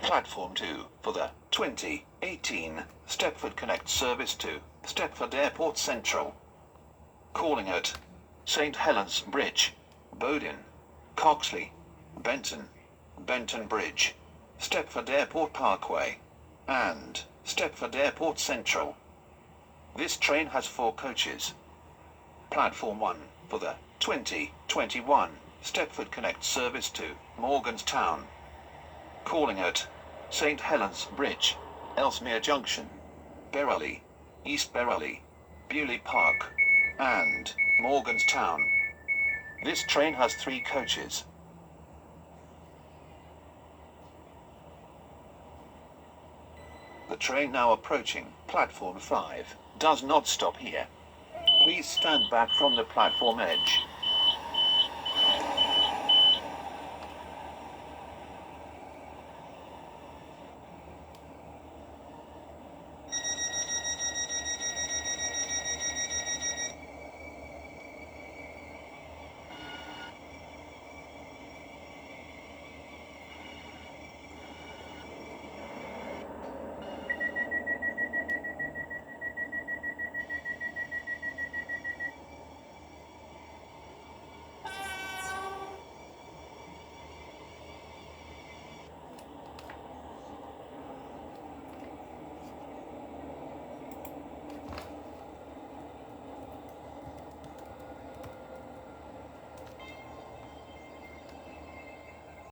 Platform 2 for the 2018 Stepford Connect service to Stepford Airport Central. Calling at St. Helens Bridge, Bowden, Coxley, Benton, Benton Bridge, Stepford Airport Parkway, and Stepford Airport Central. This train has 4 coaches. Platform 1 for the 2021 Stepford Connect service to Morganstown. Calling at St. Helens Bridge, Ellesmere Junction, Berrily, East Berrily, Bewley Park, and Morganstown. This train has 3 coaches. The train now approaching platform 5 does not stop here. Please stand back from the platform edge.